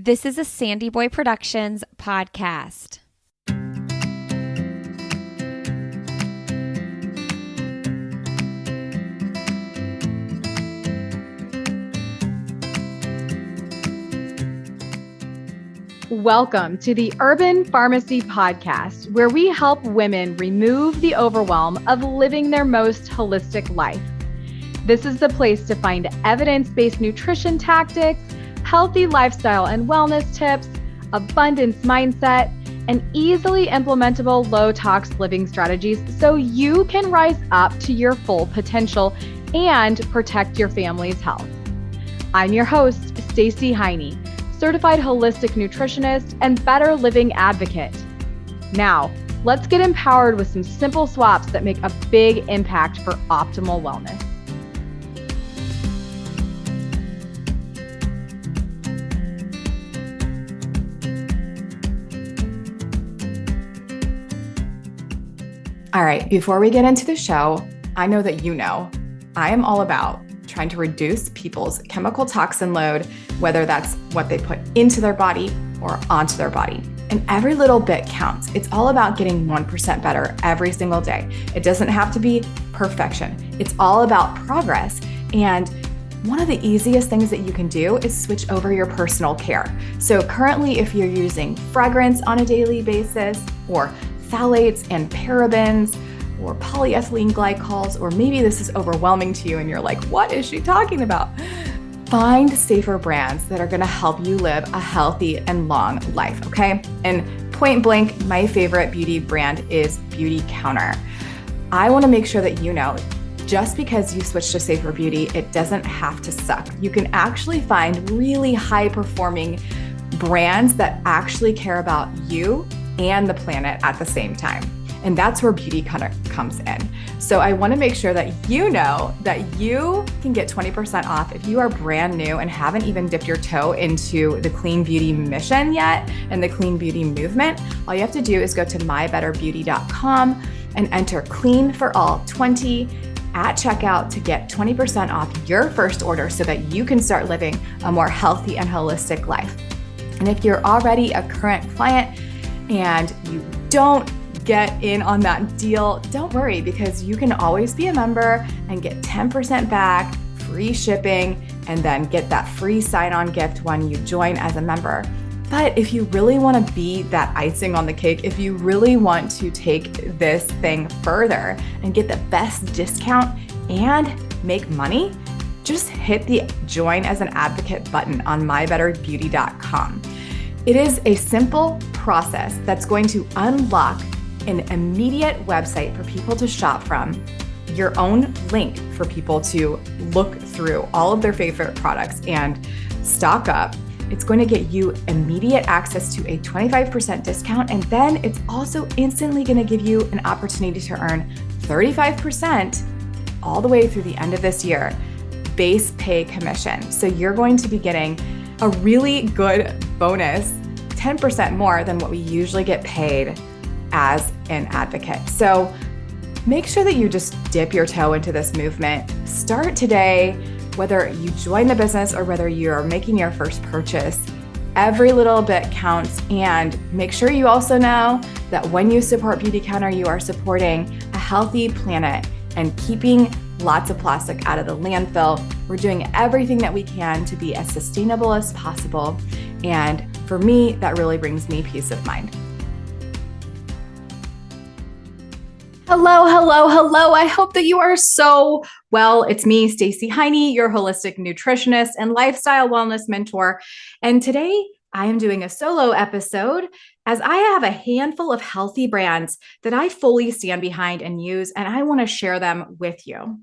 This is a SandyBoy Productions podcast. Welcome to the Urban Pharmacy Podcast, where we help women remove the overwhelm of living their most holistic life. This is the place to find evidence-based nutrition tactics, healthy lifestyle and wellness tips, abundance mindset, and easily implementable low-tox living strategies so you can rise up to your full potential and protect your family's health. I'm your host, Stacey Heine, certified holistic nutritionist and better living advocate. Now, let's get empowered with some simple swaps that make a big impact for optimal wellness. All right, before we get into the show, I know that you know I am all about trying to reduce people's chemical toxin load, whether that's what they put into their body or onto their body. And every little bit counts. It's all about getting 1% better every single day. It doesn't have to be perfection. It's all about progress. And one of the easiest things that you can do is switch over your personal care. So currently, if you're using fragrance on a daily basis, or phthalates and parabens, or polyethylene glycols, or maybe this is overwhelming to you and you're like, what is she talking about? Find safer brands that are gonna help you live a healthy and long life, okay? And point blank, my favorite beauty brand is Beauty Counter. I wanna make sure that you know, just because you switch to safer beauty, it doesn't have to suck. You can actually find really high performing brands that actually care about you and the planet at the same time. And that's where Beauty Counter comes in. So I wanna make sure that you know that you can get 20% off if you are brand new and haven't even dipped your toe into the clean beauty mission yet and the clean beauty movement. All you have to do is go to mybetterbeauty.com and enter Clean for All 20 at checkout to get 20% off your first order so that you can start living a more healthy and holistic life. And if you're already a current client and you don't get in on that deal, don't worry, because you can always be a member and get 10% back, free shipping, and then get that free sign-on gift when you join as a member. But if you really want to be that icing on the cake, if you really want to take this thing further and get the best discount and make money, just hit the join as an advocate button on mybetterbeauty.com. It is a simple process that's going to unlock an immediate website for people to shop from, your own link for people to look through all of their favorite products and stock up. It's going to get you immediate access to a 25% discount, and then it's also instantly going to give you an opportunity to earn 35% all the way through the end of this year, base pay commission. So you're going to be getting a really good bonus, 10% more than what we usually get paid as an advocate. So make sure that you just dip your toe into this movement. Start today, whether you join the business or whether you're making your first purchase. Every little bit counts. And make sure you also know that when you support Beauty Counter, you are supporting a healthy planet and keeping lots of plastic out of the landfill. We're doing everything that we can to be as sustainable as possible. And for me, that really brings me peace of mind. Hello, hello, hello. I hope that you are so well. It's me, Stacey Heine, your holistic nutritionist and lifestyle wellness mentor. And today I am doing a solo episode as I have a handful of healthy brands that I fully stand behind and use, and I want to share them with you.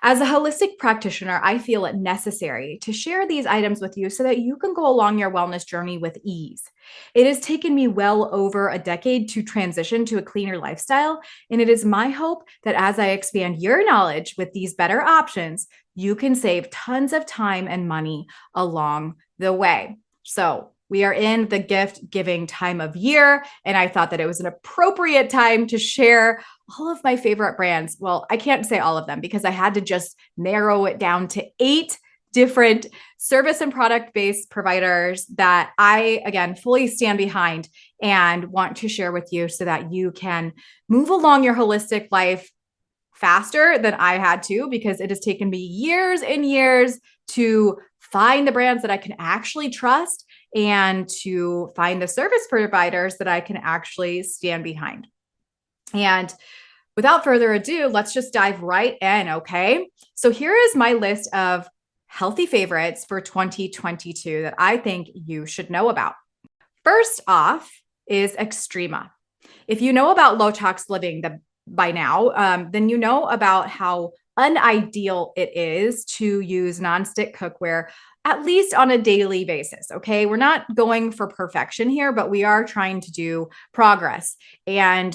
As a holistic practitioner, I feel it necessary to share these items with you so that you can go along your wellness journey with ease. It has taken me well over a decade to transition to a cleaner lifestyle, and it is my hope that as I expand your knowledge with these better options, you can save tons of time and money along the way. So we are in the gift giving time of year, and I thought that it was an appropriate time to share all of my favorite brands. Well, I can't say all of them because I had to just narrow it down to 8 different service and product-based providers that I, again, fully stand behind and want to share with you so that you can move along your holistic life faster than I had to, because it has taken me years and years to find the brands that I can actually trust and to find the service providers that I can actually stand behind. And without further ado, let's just dive right in, okay? So here is my list of healthy favorites for 2022 that I think you should know about. First off is Extrema. If you know about low tox living by now, then you know about how unideal it is to use nonstick cookware, at least on a daily basis. Okay. We're not going for perfection here, but we are trying to do progress. And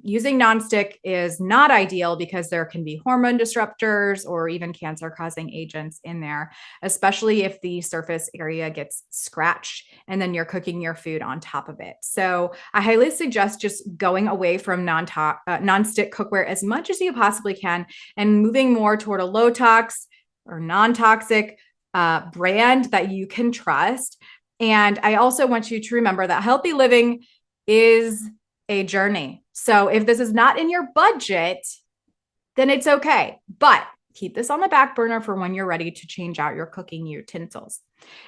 using nonstick is not ideal because there can be hormone disruptors or even cancer causing agents in there, especially if the surface area gets scratched and then you're cooking your food on top of it. So I highly suggest just going away from nonstick cookware as much as you possibly can and moving more toward a low tox or non-toxic brand that you can trust. And I also want you to remember that healthy living is a journey. So if this is not in your budget, then it's okay. But keep this on the back burner for when you're ready to change out your cooking utensils.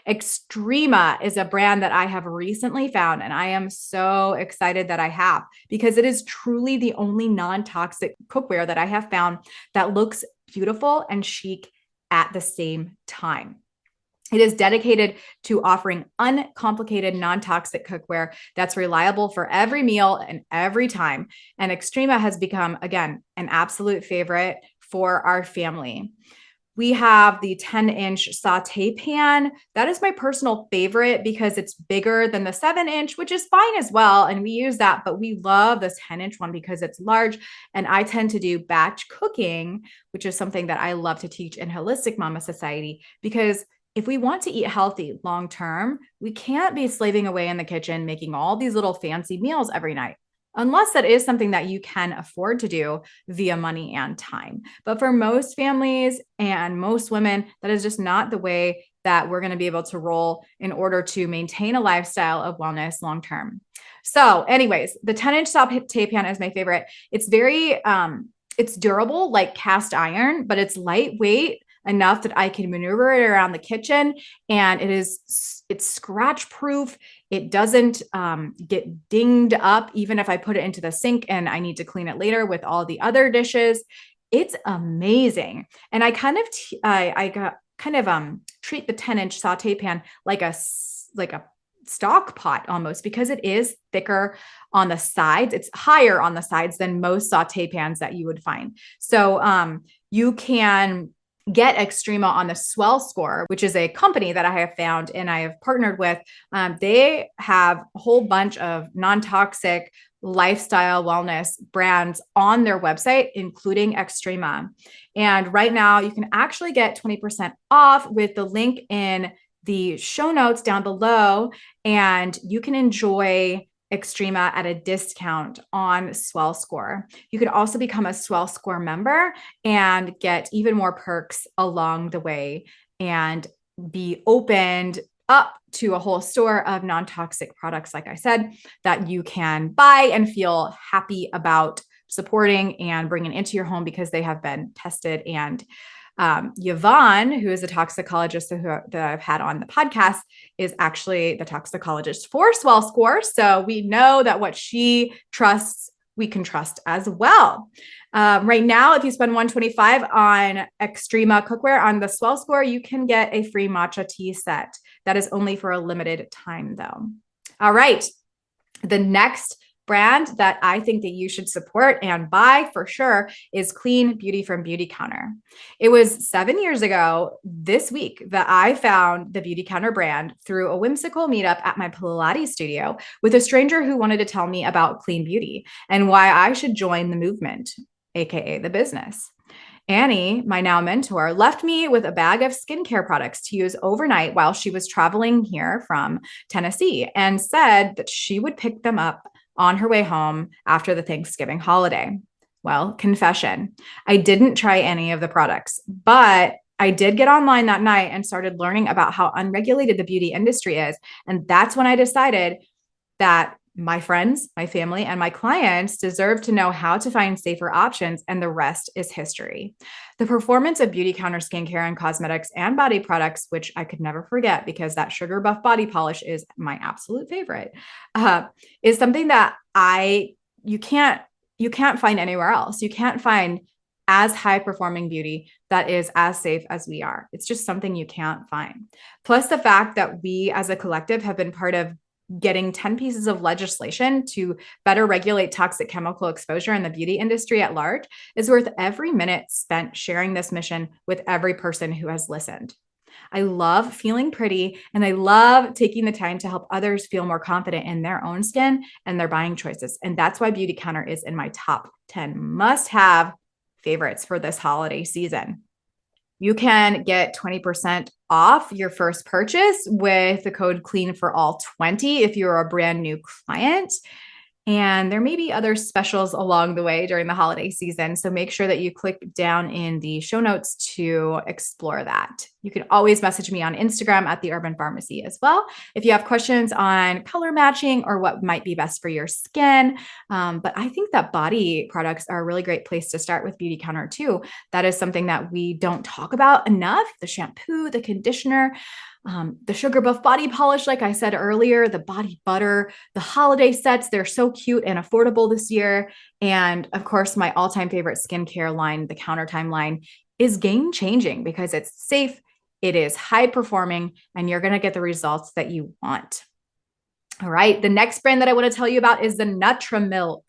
Extrema is a brand that I have recently found, and I am so excited that I have, because it is truly the only non-toxic cookware that I have found that looks beautiful and chic at the same time. It is dedicated to offering uncomplicated, non-toxic cookware that's reliable for every meal and every time. And Extrema has become, again, an absolute favorite for our family. We have the 10-inch saute pan. That is my personal favorite because it's bigger than the 7-inch, which is fine as well. And we use that, but we love this 10-inch one because it's large. And I tend to do batch cooking, which is something that I love to teach in Holistic Mama Society, because if we want to eat healthy long-term, we can't be slaving away in the kitchen, making all these little fancy meals every night, unless that is something that you can afford to do via money and time. But for most families and most women, that is just not the way that we're going to be able to roll in order to maintain a lifestyle of wellness long-term. So anyways, the 10-inch saute pan is my favorite. It's very, it's durable like cast iron, but it's lightweight enough that I can maneuver it around the kitchen, and it's scratch proof. It doesn't get dinged up even if I put it into the sink and I need to clean it later with all the other dishes. It's amazing. And I kind of treat the 10-inch saute pan like a stock pot almost, because it is thicker on the sides. It's higher on the sides than most saute pans that you would find. So you can get Extrema on the Swell Score, which is a company that I have found and I have partnered with. They have a whole bunch of non-toxic lifestyle wellness brands on their website, including Extrema. And right now you can actually get 20% off with the link in the show notes down below, and you can enjoy Extrema at a discount on Swell Score. You could also become a Swell Score member and get even more perks along the way and be opened up to a whole store of non-toxic products, like I said, that you can buy and feel happy about supporting and bringing into your home because they have been tested. And Yvonne, who is a toxicologist that I've had on the podcast, is actually the toxicologist for Swell Score. So we know that what she trusts, we can trust as well. Right now, if you spend $125 on Extrema cookware on the Swell Score, you can get a free matcha tea set. That is only for a limited time though. All right. The next brand that I think that you should support and buy for sure is Clean Beauty from Beautycounter. It was 7 years ago this week that I found the Beautycounter brand through a whimsical meetup at my Pilates studio with a stranger who wanted to tell me about clean beauty and why I should join the movement, aka the business. Annie, my now mentor, left me with a bag of skincare products to use overnight while she was traveling here from Tennessee, and said that she would pick them up on her way home after the Thanksgiving holiday. Well, confession, I didn't try any of the products, but I did get online that night and started learning about how unregulated the beauty industry is. And that's when I decided that my friends, my family, and my clients deserve to know how to find safer options, and the rest is history. The performance of beauty counter skincare and cosmetics and body products, which I could never forget because that sugar buff body polish is my absolute favorite, is something that you can't find anywhere else. You can't find as high performing beauty that is as safe as we are. It's just something you can't find. Plus the fact that we as a collective have been part of getting 10 pieces of legislation to better regulate toxic chemical exposure in the beauty industry at large is worth every minute spent sharing this mission with every person who has listened. I love feeling pretty, and I love taking the time to help others feel more confident in their own skin and their buying choices. And that's why Beauty Counter is in my top 10 must-have favorites for this holiday season. You can get 20% off your first purchase with the code CLEANFORALL20 if you're a brand new client. And there may be other specials along the way during the holiday season. So make sure that you click down in the show notes to explore that. You can always message me on Instagram at The Urban Pharmacy as well if you have questions on color matching or what might be best for your skin. But I think that body products are a really great place to start with Beauty Counter too. That is something that we don't talk about enough. The shampoo, the conditioner, the sugar buff body polish, like I said earlier, the body butter, the holiday sets, they're so cute and affordable this year. And of course, my all-time favorite skincare line, the Countertime line, is game changing because it's safe, it is high performing, and you're going to get the results that you want. All right. The next brand that I want to tell you about is the Nutramilk.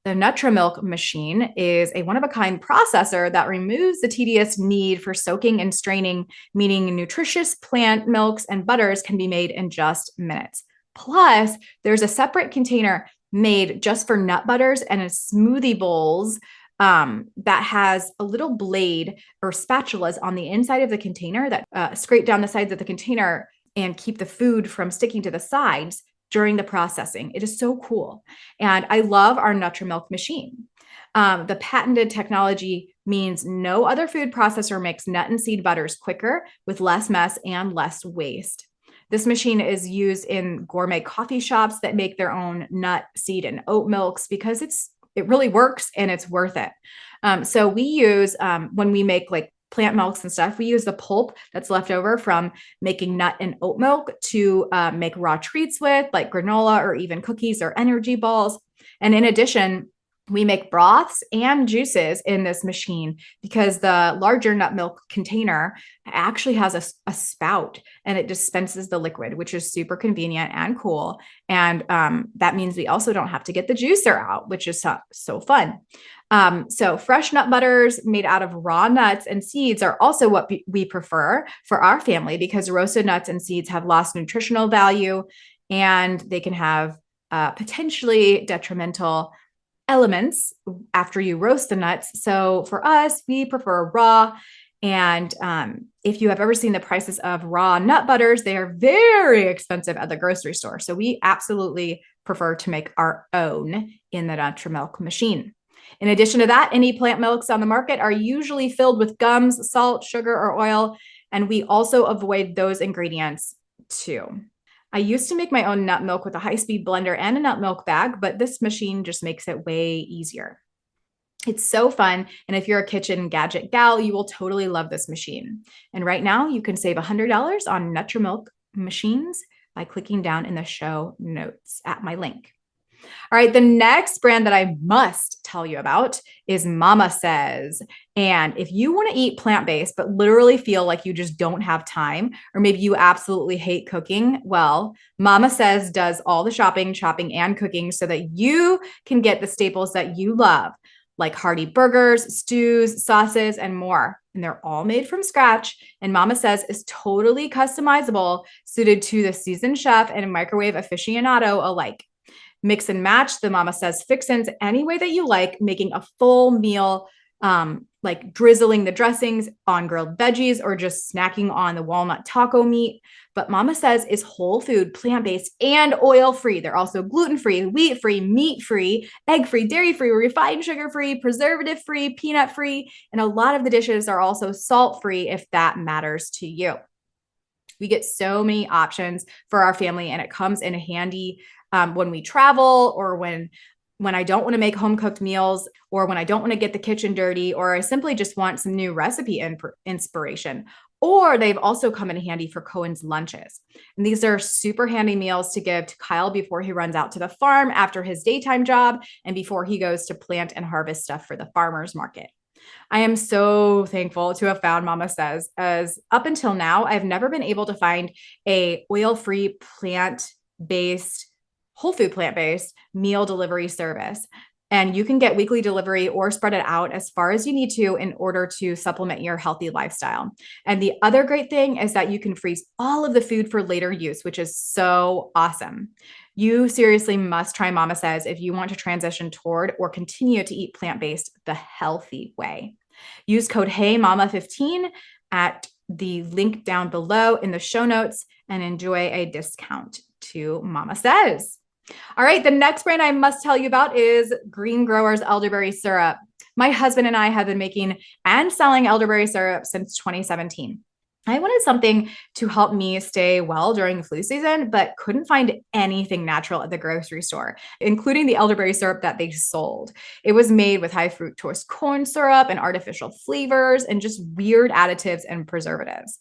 The Nutramilk machine is a one-of-a-kind processor that removes the tedious need for soaking and straining, meaning nutritious plant milks and butters can be made in just minutes. Plus, there's a separate container made just for nut butters and smoothie bowls that has a little blade or spatulas on the inside of the container that scrape down the sides of the container and keep the food from sticking to the sides during the processing. It is so cool. And I love our Nutramilk machine. The patented technology means no other food processor makes nut and seed butters quicker with less mess and less waste. This machine is used in gourmet coffee shops that make their own nut, seed, and oat milks because it really works and it's worth it. So we use, when we make like plant milks and stuff, we use the pulp that's left over from making nut and oat milk to make raw treats with, like granola or even cookies or energy balls. And in addition, we make broths and juices in this machine because the larger nut milk container actually has a spout and it dispenses the liquid, which is super convenient and cool. And that means we also don't have to get the juicer out, which is so fun. So fresh nut butters made out of raw nuts and seeds are also what we prefer for our family because roasted nuts and seeds have lost nutritional value and they can have potentially detrimental elements after you roast the nuts. So for us, we prefer raw. And if you have ever seen the prices of raw nut butters, they are very expensive at the grocery store. So we absolutely prefer to make our own in the Nutramilk machine. In addition to that, any plant milks on the market are usually filled with gums, salt, sugar, or oil. And we also avoid those ingredients too. I used to make my own nut milk with a high-speed blender and a nut milk bag, but this machine just makes it way easier. It's so fun. And if you're a kitchen gadget gal, you will totally love this machine. And right now you can save $100 on Nutramilk machines by clicking down in the show notes at my link. All right, the next brand that I must tell you about is Mama Says. And if you want to eat plant-based, but literally feel like you just don't have time, or maybe you absolutely hate cooking, well, Mama Says does all the shopping, chopping, and cooking so that you can get the staples that you love, like hearty burgers, stews, sauces, and more. And they're all made from scratch. And Mama Says is totally customizable, suited to the seasoned chef and microwave aficionado alike. Mix and match the Mama Says fixins any way that you like, making a full meal like drizzling the dressings on grilled veggies or just snacking on the walnut taco meat. But Mama Says is whole food, plant-based, and oil-free. They're also gluten-free, wheat-free, meat-free, egg-free, dairy-free, refined sugar-free, preservative-free, peanut-free, and a lot of the dishes are also salt-free if that matters to you. We get so many options for our family, and it comes in handy when we travel or when I don't want to make home cooked meals, or when I don't want to get the kitchen dirty, or I simply just want some new recipe inspiration. Or they've also come in handy for Cohen's lunches. And these are super handy meals to give to Kyle before he runs out to the farm after his daytime job and before he goes to plant and harvest stuff for the farmer's market. I am so thankful to have found Mama Says, as up until now, I've never been able to find a oil-free, plant-based, whole food plant-based meal delivery service. And you can get weekly delivery or spread it out as far as you need to in order to supplement your healthy lifestyle. And the other great thing is that you can freeze all of the food for later use, which is so awesome. You seriously must try Mama Says if you want to transition toward or continue to eat plant-based the healthy way. Use code HeyMama15 at the link down below in the show notes and enjoy a discount to Mama Says. All right, the next brand I must tell you about is Green Growers Elderberry Syrup. My husband and I have been making and selling elderberry syrup since 2017. I wanted something to help me stay well during the flu season, but couldn't find anything natural at the grocery store, including the elderberry syrup that they sold. It was made with high fructose corn syrup and artificial flavors and just weird additives and preservatives.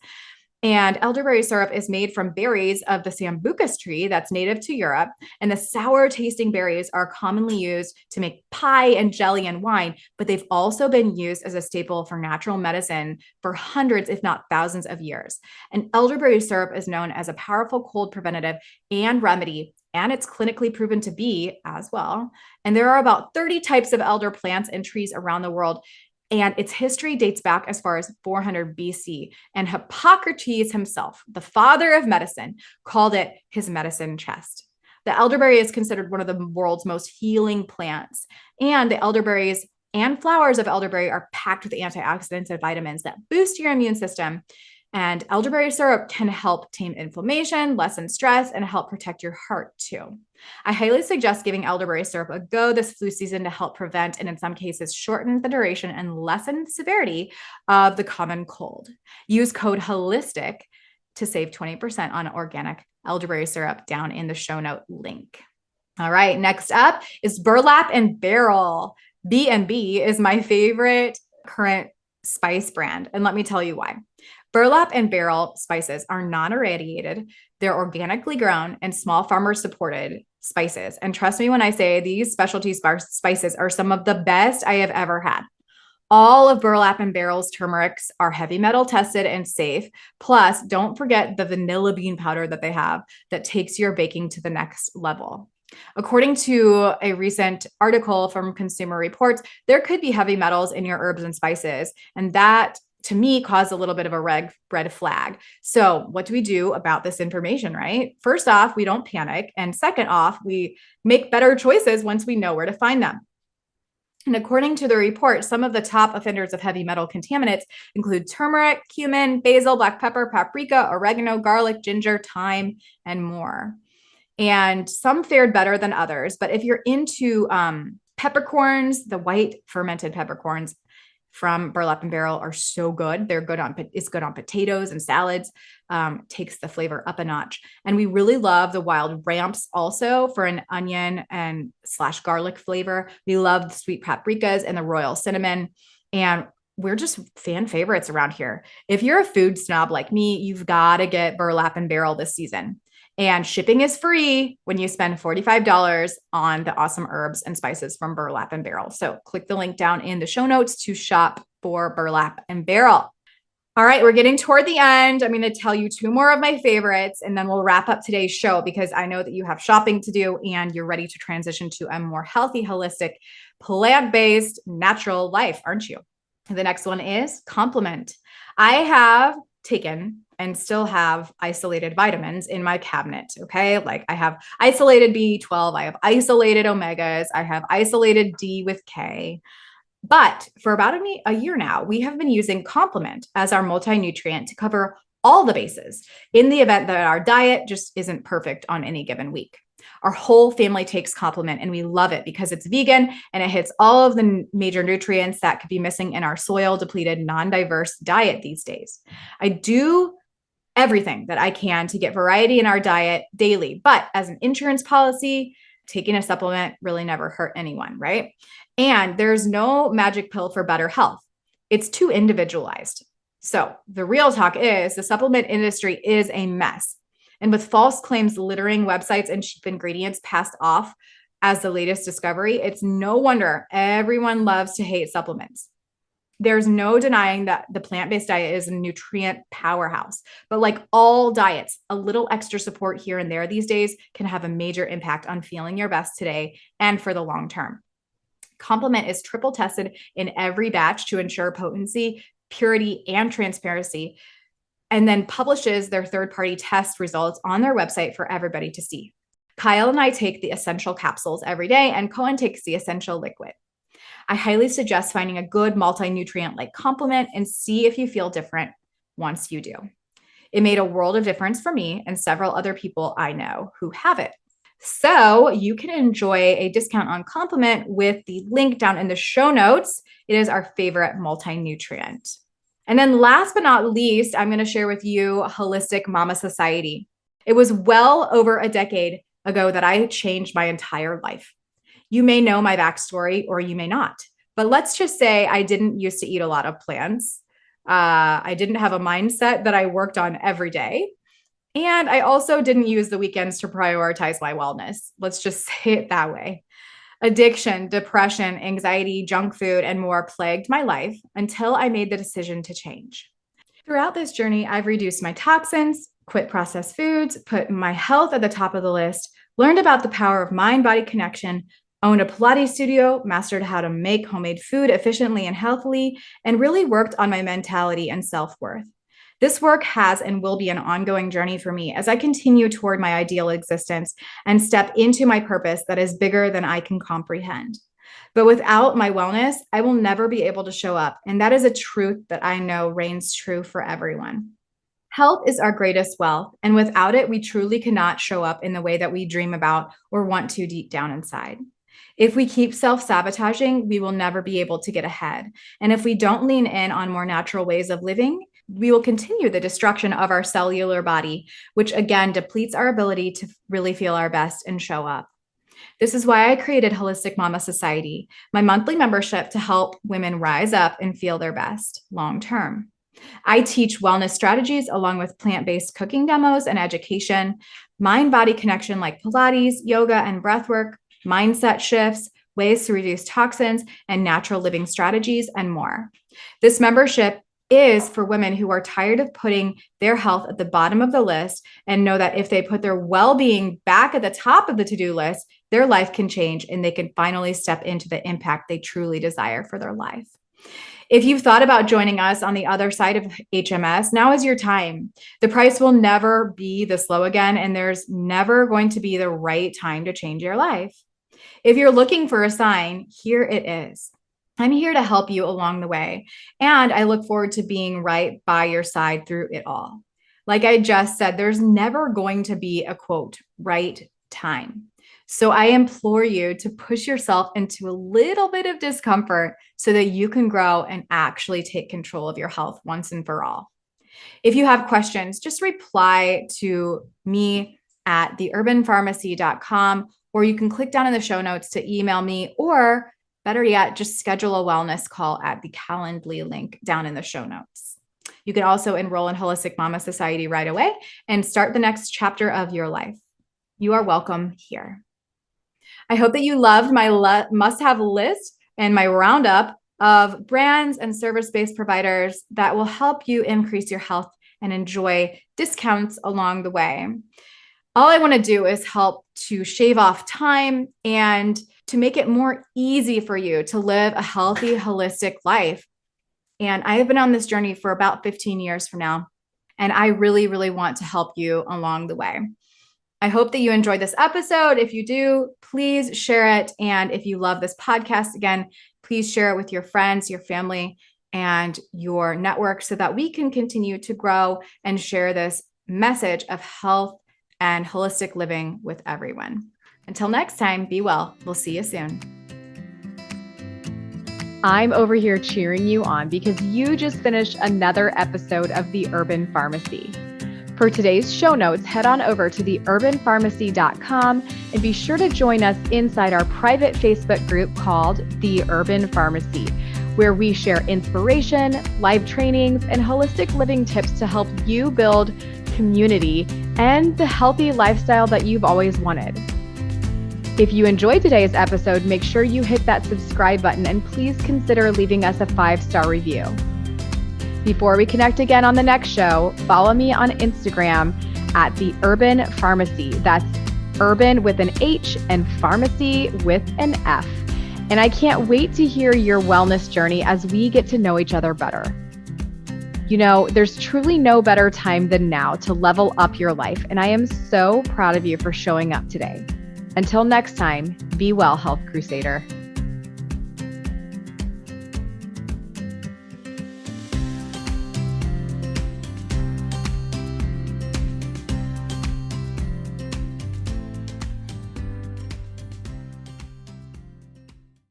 And elderberry syrup is made from berries of the sambucus tree that's native to Europe. And the sour tasting berries are commonly used to make pie and jelly and wine, but they've also been used as a staple for natural medicine for hundreds, if not thousands of years. And elderberry syrup is known as a powerful cold preventative and remedy, and it's clinically proven to be as well. And there are about 30 types of elder plants and trees around the world. And its history dates back as far as 400 BC. And Hippocrates himself, the father of medicine, called it his medicine chest. The elderberry is considered one of the world's most healing plants. And the elderberries and flowers of elderberry are packed with antioxidants and vitamins that boost your immune system. And elderberry syrup can help tame inflammation, lessen stress, and help protect your heart too. I highly suggest giving elderberry syrup a go this flu season to help prevent and in some cases shorten the duration and lessen the severity of the common cold. Use code HOLISTIC to save 20% on organic elderberry syrup down in the show note link. All right, next up is Burlap and Barrel. B&B is my favorite current spice brand, and let me tell you why. Burlap and Barrel spices are non-irradiated, they're organically grown and small farmer supported spices. And trust me when I say these specialty spices are some of the best I have ever had. All of Burlap and Barrel's turmerics are heavy metal tested and safe. Plus, don't forget the vanilla bean powder that they have that takes your baking to the next level. According to a recent article from Consumer Reports, there could be heavy metals in your herbs and spices, and that to me caused a little bit of a red flag. So what do we do about this information, right? First off, we don't panic. And second off, we make better choices once we know where to find them. And according to the report, some of the top offenders of heavy metal contaminants include turmeric, cumin, basil, black pepper, paprika, oregano, garlic, ginger, thyme, and more. And some fared better than others. But if you're into peppercorns, the white fermented peppercorns from Burlap and Barrel are so good. It's good on potatoes and salads, takes the flavor up a notch. And we really love the wild ramps also for an onion and / garlic flavor. We love the sweet paprikas and the royal cinnamon. And we're just fan favorites around here. If you're a food snob like me, you've got to get Burlap and Barrel this season. And shipping is free when you spend $45 on the awesome herbs and spices from Burlap and Barrel. So click the link down in the show notes to shop for Burlap and Barrel. All right, we're getting toward the end. I'm going to tell you 2 more of my favorites, and then we'll wrap up today's show because I know that you have shopping to do and you're ready to transition to a more healthy, holistic, plant-based, natural life, aren't you? The next one is Complement. I have taken and still have isolated vitamins in my cabinet. Okay. Like I have isolated B12, I have isolated omegas, I have isolated D with K. But for about a year now, we have been using Complement as our multi-nutrient to cover all the bases in the event that our diet just isn't perfect on any given week. Our whole family takes Complement and we love it because it's vegan and it hits all of the major nutrients that could be missing in our soil depleted, non-diverse diet these days. I do everything that I can to get variety in our diet daily, but as an insurance policy, taking a supplement really never hurt anyone, right? And there's no magic pill for better health. It's too individualized. So the real talk is the supplement industry is a mess. And with false claims littering websites and cheap ingredients passed off as the latest discovery, it's no wonder everyone loves to hate supplements. There's no denying that the plant-based diet is a nutrient powerhouse, but like all diets, a little extra support here and there these days can have a major impact on feeling your best today and for the long term. Complement is triple tested in every batch to ensure potency, purity, and transparency, and then publishes their third-party test results on their website for everybody to see. Kyle and I take the essential capsules every day, and Cohen takes the essential liquid. I highly suggest finding a good multi-nutrient like Complement and see if you feel different once you do. It made a world of difference for me and several other people I know who have it. So you can enjoy a discount on Complement with the link down in the show notes. It is our favorite multi-nutrient. And then last but not least, I'm going to share with you Holistic Mama Society. It was well over a decade ago that I changed my entire life. You may know my backstory or you may not, but let's just say I didn't used to eat a lot of plants. I didn't have a mindset that I worked on every day. And I also didn't use the weekends to prioritize my wellness. Let's just say it that way. Addiction, depression, anxiety, junk food, and more plagued my life until I made the decision to change. Throughout this journey, I've reduced my toxins, quit processed foods, put my health at the top of the list, learned about the power of mind-body connection, owned a Pilates studio, mastered how to make homemade food efficiently and healthily, and really worked on my mentality and self-worth. This work has and will be an ongoing journey for me as I continue toward my ideal existence and step into my purpose that is bigger than I can comprehend. But without my wellness, I will never be able to show up. And that is a truth that I know reigns true for everyone. Health is our greatest wealth, and without it, we truly cannot show up in the way that we dream about or want to deep down inside. If we keep self-sabotaging, we will never be able to get ahead. And if we don't lean in on more natural ways of living, we will continue the destruction of our cellular body, which again depletes our ability to really feel our best and show up. This is why I created Holistic Mama Society, my monthly membership to help women rise up and feel their best long term. I teach wellness strategies along with plant-based cooking demos and education, mind-body connection like Pilates, yoga, and breathwork, mindset shifts, ways to reduce toxins, and natural living strategies, and more. This membership is for women who are tired of putting their health at the bottom of the list and know that if they put their well-being back at the top of the to-do list, their life can change and they can finally step into the impact they truly desire for their life. If you've thought about joining us on the other side of HMS, now is your time. The price will never be this low again, and there's never going to be the right time to change your life. If you're looking for a sign, here it is. I'm here to help you along the way, and I look forward to being right by your side through it all. Like I just said, there's never going to be a quote, right time. So I implore you to push yourself into a little bit of discomfort so that you can grow and actually take control of your health once and for all. If you have questions, just reply to me at theurbanpharmacy.com, or you can click down in the show notes to email me, or better yet, just schedule a wellness call at the Calendly link down in the show notes. You can also enroll in Holistic Mama Society right away and start the next chapter of your life. You are welcome here. I hope that you loved my must-have list and my roundup of brands and service-based providers that will help you increase your health and enjoy discounts along the way. All I want to do is help to shave off time and to make it more easy for you to live a healthy, holistic life. And I have been on this journey for about 15 years from now, and I really, really want to help you along the way. I hope that you enjoyed this episode. If you do, please share it. And if you love this podcast, again, please share it with your friends, your family, and your network so that we can continue to grow and share this message of health and holistic living with everyone. Until next time, be well. We'll see you soon. I'm over here cheering you on because you just finished another episode of The Urban Pharmacy. For today's show notes, head on over to theurbanpharmacy.com and be sure to join us inside our private Facebook group called The Urban Pharmacy, where we share inspiration, live trainings, and holistic living tips to help you build community and the healthy lifestyle that you've always wanted. If you enjoyed today's episode, make sure you hit that subscribe button and please consider leaving us a 5-star review. Before we connect again on the next show, follow me on Instagram at The Urban Pharmacy. That's urban with an H and pharmacy with an F. And I can't wait to hear your wellness journey as we get to know each other better. You know, there's truly no better time than now to level up your life. And I am so proud of you for showing up today. Until next time, be well, Health Crusader.